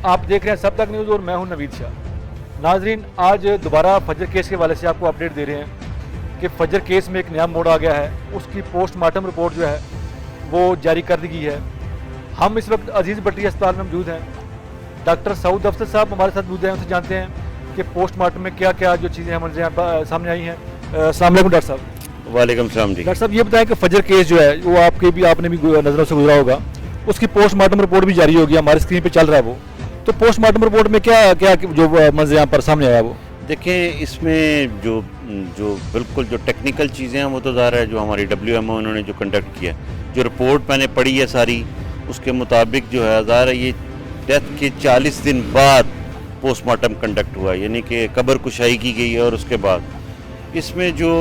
आप देख रहे हैं सब तक न्यूज़ और मैं हूं नवीद शाह। नाजरीन, आज दोबारा फजर केस के हवाले से आपको अपडेट दे रहे हैं कि फजर केस में एक नया मोड़ आ गया है। उसकी पोस्टमार्टम रिपोर्ट जो है वो जारी कर दी गई है। हम इस वक्त अजीज़ बट्टी अस्पताल में मौजूद हैं। डॉक्टर सऊद अफसर साहब हमारे साथ मौजूद हैं, उनसे जानते हैं कि पोस्टमार्टम में क्या क्या जो चीज़ें हमारे यहाँ सामने आई हैं। अस्सलाम वालेकुम डॉक्टर साहब। वालेकुम सलाम जी। डॉक्टर साहब ये बताएं कि फजर केस जो है वो आपने भी नज़रों से गुजरा होगा, उसकी पोस्टमार्टम रिपोर्ट भी जारी होगी, हमारी स्क्रीन पे चल रहा है वो। तो पोस्टमार्टम रिपोर्ट में क्या क्या जो मंजर यहाँ पर सामने आया वो देखिए, इसमें जो बिल्कुल जो टेक्निकल चीज़ें हैं वो तो ज़ाहिर है जो हमारी WMO उन्होंने जो कंडक्ट किया, जो रिपोर्ट मैंने पढ़ी है सारी, उसके मुताबिक जो है ज़ाहिर है ये डेथ के 40 दिन बाद पोस्टमार्टम कंडक्ट हुआ, यानी कि कब्र कुशाई की गई है। और उसके बाद इसमें जो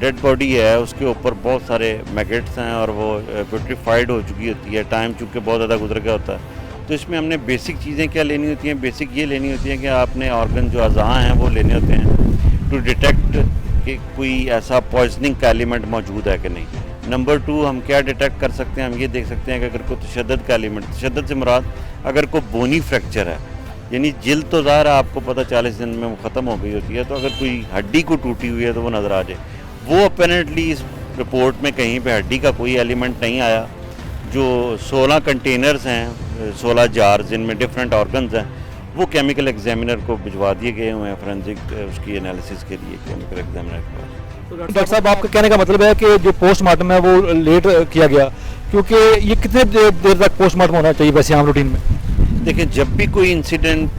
डेड बॉडी है उसके ऊपर बहुत सारे मैगेट्स हैं और वो पेट्रीफाइड हो चुकी होती है, टाइम चूँकि बहुत ज़्यादा गुजर गया होता है। तो इसमें हमने बेसिक चीज़ें क्या लेनी होती हैं, बेसिक ये लेनी होती हैं कि आपने ऑर्गन जो अज़ा हैं वो लेने होते हैं टू डिटेक्ट कि कोई ऐसा पॉइजनिंग का एलिमेंट मौजूद है कि नहीं। नंबर 2, हम क्या डिटेक्ट कर सकते हैं, हम ये देख सकते हैं कि अगर कोई तशद्दुद का एलिमेंट, तशद्दुद से मुराद अगर कोई बोनी फ्रैक्चर है, यानी जिल्द तो ज़ाहिर है आपको पता 40 दिन में वो ख़त्म हो गई होती है, तो अगर कोई हड्डी को टूटी हुई है तो वो नज़र आ जाए। वो अपेरेंटली इस रिपोर्ट में कहीं पे हड्डी का कोई एलिमेंट नहीं आया। जो 16 कंटेनर्स हैं, 16 जार जिनमें डिफरेंट ऑर्गन्स हैं, वो केमिकल एग्जामिनर को भिजवा दिए गए हुए हैं फोरेंसिक उसकी एनालिसिस के लिए केमिकल एग्जामिनर के पास। तो डॉक्टर साहब, आपका कहने का मतलब है कि जो पोस्टमार्टम है वो लेट किया गया, क्योंकि ये कितने देर तक पोस्टमार्टम होना चाहिए वैसे आम रूटीन में? देखिए, जब भी कोई इंसिडेंट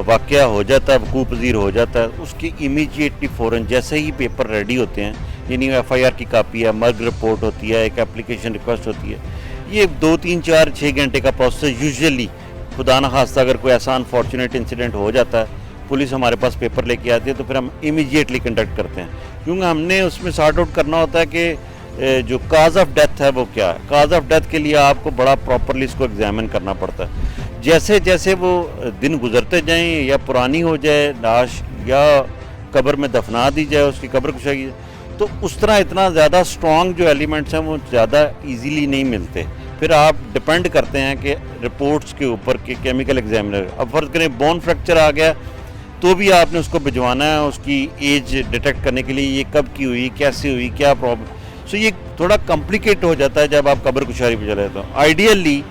वाक़या हो जाता है, वकूअ पज़ीर हो जाता है, उसकी इमीडिएटली फ़ौरन जैसे ही पेपर रेडी होते हैं, यानी FIR की कापी है, मर्ग रिपोर्ट होती है, एक एप्लीकेशन रिक्वेस्ट होती है, ये 2, 3, 4, 6 घंटे का प्रोसेस यूजुअली, खुदा न खास्ता अगर कोई ऐसा अनफॉर्चुनेट इंसिडेंट हो जाता है, पुलिस हमारे पास पेपर लेके आती है तो फिर हम इमीडिएटली कंडक्ट करते हैं, क्योंकि हमने उसमें सॉर्ट आउट करना होता है कि जो काज ऑफ डेथ है वो क्या है। काज ऑफ डेथ के लिए आपको बड़ा प्रॉपरली इसको एग्जामिन करना पड़ता है। जैसे जैसे वो दिन गुजरते जाएं या पुरानी हो जाए लाश या कब्र में दफना दी जाए, उसकी कब्र कुशाई, तो उस तरह इतना ज़्यादा स्ट्रॉन्ग जो एलिमेंट्स हैं वो ज़्यादा इजीली नहीं मिलते। फिर आप डिपेंड करते हैं कि रिपोर्ट्स के ऊपर के केमिकल एग्जामिनर, अब फर्ज करें बोन फ्रैक्चर आ गया तो भी आपने उसको भिजवाना है उसकी एज डिटेक्ट करने के लिए, ये कब की हुई, कैसे हुई, क्या प्रॉब्लम। सो ये थोड़ा कॉम्प्लिकेट हो जाता है जब आप कब्र कुशारी पे चले जाते हो। आइडियली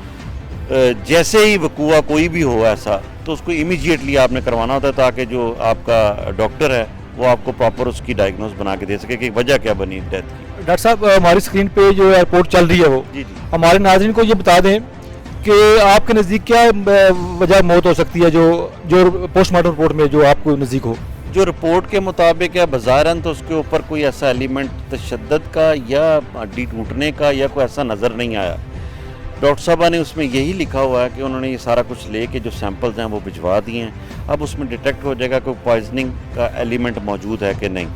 जैसे ही वकूआ कोई भी हो ऐसा तो उसको इमीडिएटली आपने करवाना होता है, ताकि जो आपका डॉक्टर है वो आपको प्रॉपर उसकी डायग्नोस बना के दे सके कि वजह क्या बनी डेथ की। डॉक्टर साहब, हमारी स्क्रीन पे जो रिपोर्ट चल रही है वो जी हमारे नाज़रीन को ये बता दें कि आपके नज़दीक क्या वजह मौत हो सकती है जो पोस्टमार्टम रिपोर्ट में जो आपको नज़दीक हो? जो रिपोर्ट के मुताबिक है बज़ारन तो उसके ऊपर कोई ऐसा एलिमेंट तशद्दुद का या हड्डी टूटने का या कोई ऐसा नज़र नहीं आया। डॉक्टर साहबा ने उसमें यही लिखा हुआ है कि उन्होंने ये सारा कुछ लेके जो सैंपल्स हैं वो भिजवा दिए हैं। अब उसमें डिटेक्ट हो जाएगा कि पॉइजनिंग का एलिमेंट मौजूद है कि नहीं।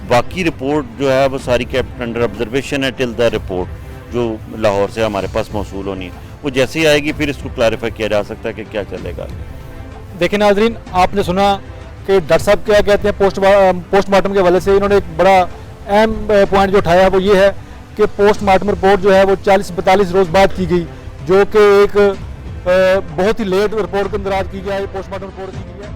बाकी रिपोर्ट जो है वो सारी केप्ट अंडर ऑब्जर्वेशन है टिल द रिपोर्ट जो लाहौर से हमारे पास मौसूल होनी है। वो जैसे ही आएगी फिर इसको क्लैरिफाई किया जा सकता है कि क्या चलेगा। देखिए नाजरीन, आपने सुना कि डॉक्टर साहब क्या कहते हैं पोस्टमार्टम के हवाले से। इन्होंने एक बड़ा अहम पॉइंट जो उठाया वो ये है कि पोस्टमार्टम रिपोर्ट जो है वो 40-42 रोज़ बाद की गई, जो कि एक बहुत ही लेट रिपोर्ट के अंदर आज की गई है, पोस्टमार्टम रिपोर्ट की गई है।